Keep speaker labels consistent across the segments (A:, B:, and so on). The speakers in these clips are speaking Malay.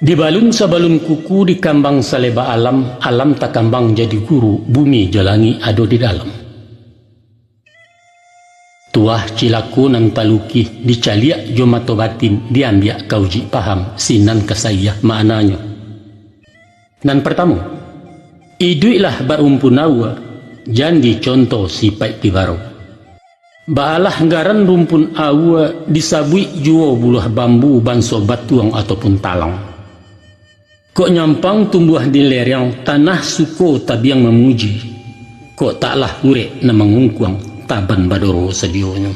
A: Di balun sabalun kuku di kambang saleba alam, alam tak kambang jadi guru, bumi jalangi ado di dalam. Tuah cilaku nan taluki dicaliak jo mato batin diambiak kauji paham sinan kesayah maknanya. Nan pertama, iduilah barumpunawa jandi contoh sipai tibaro. Baalah nggaran rumpun awa disabui juo buluh bambu banso batuang ataupun talang. Kok nyampang tumbuh di lereng tanah suko tabiang memuji. Kok taklah urek na mengungkuang taban badoro sedionya.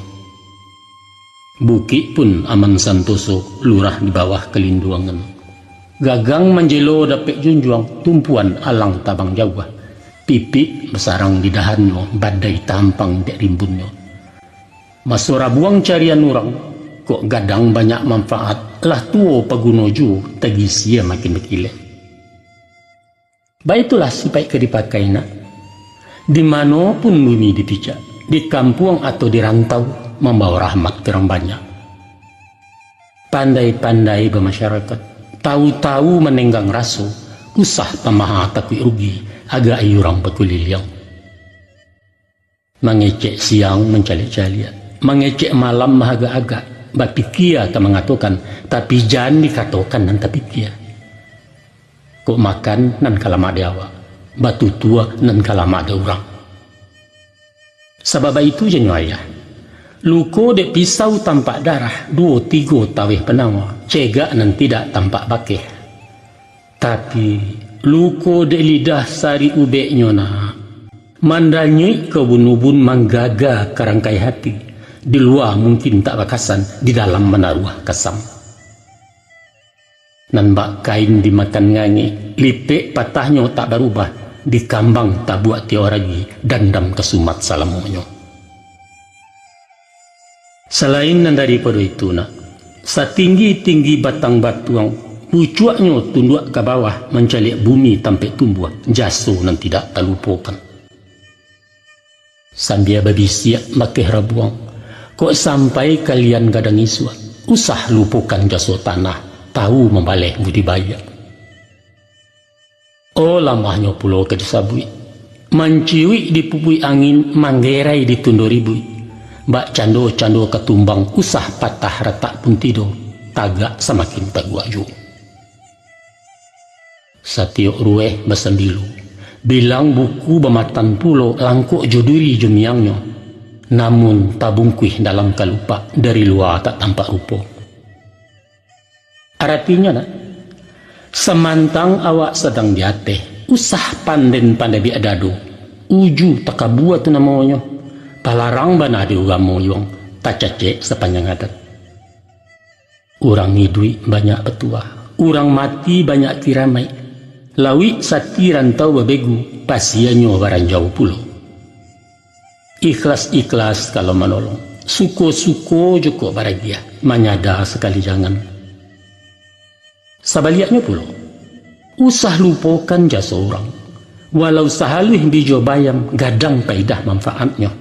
A: Bukit pun aman santoso lurah di bawah kelinduangan. Gagang manjelo dapet junjuang tumpuan alang tabang jauh. Pipi besarang di dahannya badai tampang dek rimbunnya. Masura buang carian orang, kok gadang banyak manfaat, lah tuo pagunoju tagi sia makin berkile. Baitulah sipai ke dipakai nak. Di mana pun bumi dipijak, di kampung atau di rantau, membawa rahmat terang banyak. Pandai-pandai bermasyarakat, tahu-tahu menenggang rasu, usah pamaha takui rugi, agak ayurang berkuliliang. Mengecek siang mencalik-calian. Mengecek malam mahaga-agak bapikia tak mengatakan tapi jangan dikatakan nan tapi kia kok makan nan kalama dewa batu tua nan kalama ada orang sebab itu jenyo ayah luko dek pisau tampak darah 2-3 tawih penawa cegak nan tidak tampak bakeh tapi luko dek lidah sari ubeknya na mandanyui kebun-ubun manggaga karangkai hati. Di luar mungkin tak bakasan, di dalam menaruh kesam. Nan bak kain dimakan ngangi, lipek patahnya tak berubah, di kambang tak buat tioragi, dandam kesumat salamonyo. Selain nan daripada itu nak, setinggi-tinggi batang batuang, pucuaknya tunduk ke bawah, mencalik bumi tampai tumbuh, jaso nan tidak terlupakan. Sambil babisiak makeh rabuang, kok sampai kalian gadang isuan, usah lupakan jasa tanah, tahu membaleh budidaya. Oh lamahnya pulau ke disabui, manciwi dipupui angin, manggerai ditunduribui, bak cando-cando ketumbang, usah patah retak pun tidur, tagak semakin taguaju. Satiok rueh besendilu, bilang buku bematan pulau, langkuk juduri jumiangnya. Namun tabungkuih dalam kalupa dari luar tak tampak rupa. Artinya nak, semantang awak sedang diateh, usah panden-pandai biadado, uju takabuat tu namanya, palarang bana di ugamo yung tak cecek sepanjang adat. Orang hidui banyak petua, orang mati banyak tiramai, lawi sati rantau babegu, pasianyo barang jauh pulau. Ikhlas-ikhlas kalau menolong, suko-suko juga bahagia, menyadar sekali jangan. Sebaliknya pula, usah lupakan jasa orang, walau sahalih bijo bayam gadang paidah manfaatnya.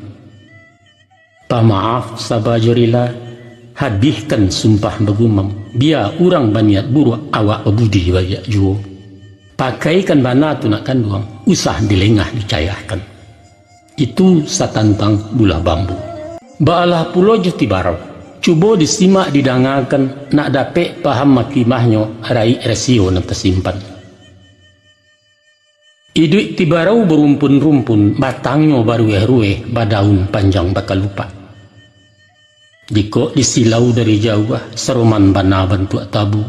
A: Pamaaf sabajurilah, habiskan sumpah begumam, biar orang baniat buruk awak budi bayak juo. Pakaikan bana tu nak kanduang, usah dilengah dicayahkan. Itu satantang bulah bambu. Baalah pulau jeti barau. Cuba disimak didangakan nak dapet paham makimahnya rai resio nak tersimpan. Iduit tibarau berumpun-rumpun, batangnya barueh-rueh, badaun panjang bakal lupa. Jika disilau dari jauh, seroman bana bantuak tabu.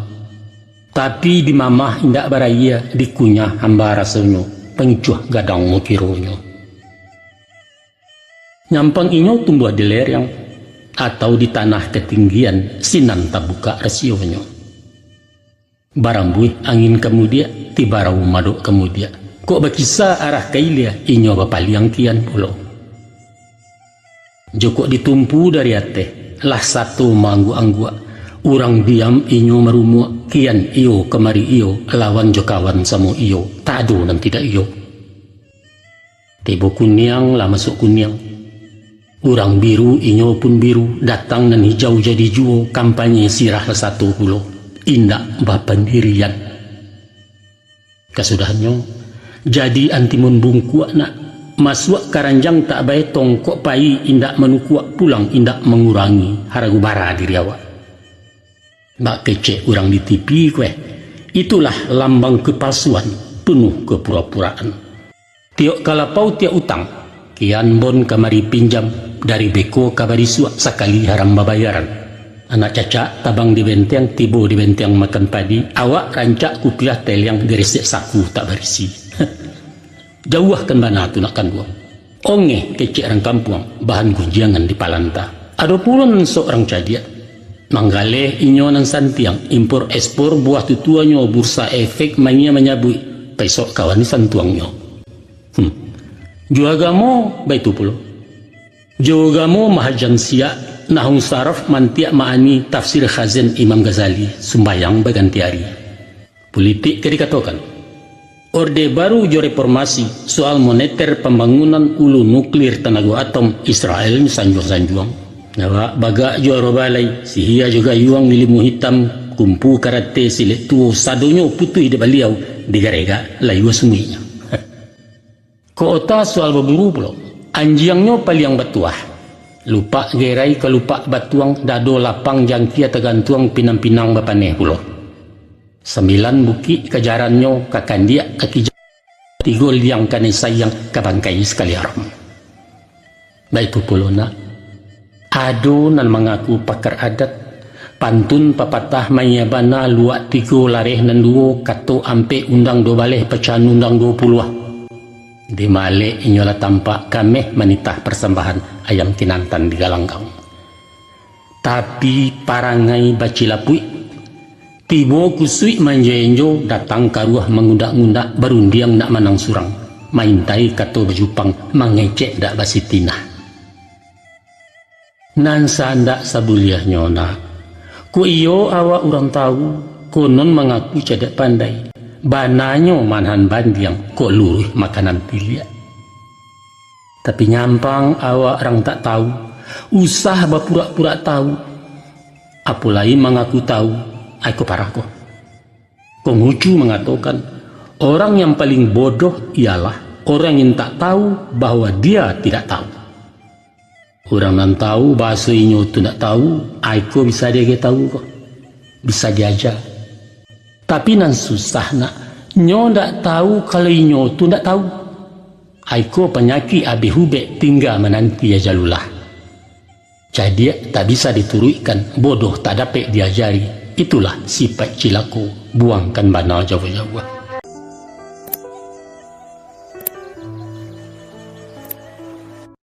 A: Tapi di mamah indak baraya, dikunyah hamba rasanya, pencuh gadang mukironya. Nyampang inyo tumbuh di lereng atau di tanah ketinggian sinan tak buka rasionya. Barambui angin kemudian tibarau maduk kemudian. Kok berkisah arah kailia inyo bapaliang kian pulau. Joko ditumpu dari ateh lah satu manggu-anggua. Urang diam inyo merumu kian iyo kemari iyo lawan jokawan samo iyo tado dan tidak iyo. Tibo kunyang lah masuk kunyang. Urang biru inyo pun biru, datang dan hijau jadi juo, kampanye sirah satu pulau, indak bapandirian. Kasudahannya, jadi antimun bungkuak nak masuk karanjang tak baik tongkok pai indak menukuak pulang indak mengurangi haragu bara diri awak. Bak kecek orang di TV kue. Itulah lambang kepalsuan penuh kepura-puraan. Tiok kalapau tiak utang, kian bon kamari pinjam dari beko kabari suak sekali haram babayaran. Anak cacak tabang di benteng, tibo di benteng makan padi, awak rancak kupiah tel yang diresek saku tak berisi. Jauhkan bana tu nak kanduang. Onge kecek orang kampung, bahan gunjangan di palanta. Ada pulun seorang cadiak. Manggaleh inyo nan santiang, impor ekspor buah tutuanyo bursa efek mania menyabui, pesok kawan santuangnya. Juagamo baitu pulo. Juagamo mahajan siak, nahung saraf mantiak maani tafsir khazin Imam Ghazali, sumbayang baganti hari. Politik dikatakan. Orde baru jo reformasi soal moneter pembangunan ulu nuklir tenaga atom Israel sanjuang-sanjuang. Nawa baga jo robalai sihia juga yuang milimu hitam kumpu karate silet tu sadonyo putui de baliau digarega layu semuanya. Kota soal berburu pulo anjiangnya paliang batuah lupa gerai ke lupa batuang dado lapang jangkia tergantung pinang-pinang bapaneh pulo 9 buki kejarannya kakandia kaki tigol yang kane sayang kabangkai sekali haram. Baik pulo nak ado nan mengaku pakar adat pantun papatah mayabana luak tigo lareh nan duo kato ampe undang do baleh pecahan undang 20 di male inyola tampak kameh manitah persembahan ayam kinantan di galanggang. Tapi parangai bacilapui tibo kusui manjenjo datang karuah mengundak-undak berundiang nak manang surang maintai kato bejupang mangecek dak basitinah. Nan sandak sabuliah nyona ku iyo awak orang tahu konon mengaku cadak pandai bananyo manhan bandiang kok luruh makanan pilihan. Tapi nyampang awak orang tak tahu usah berpura-pura tahu apalagi mengaku tahu aku parah kok. Konghucu mengatakan orang yang paling bodoh ialah orang yang tak tahu bahwa dia tidak tahu. Orang nan tahu bahasa inyo tu nak tahu, aku bisa dia tahu kok. Bisa diajar. Tapi nan susah nak nyo ndak tahu kalau inyo tu ndak tahu. Aku penyakit abi hubek tinggal menanti ya jalulah. Jadi tak bisa dituruikan, bodoh tak dapat diajari. Itulah sifat cilaku, buangkan bana jauh-jauh.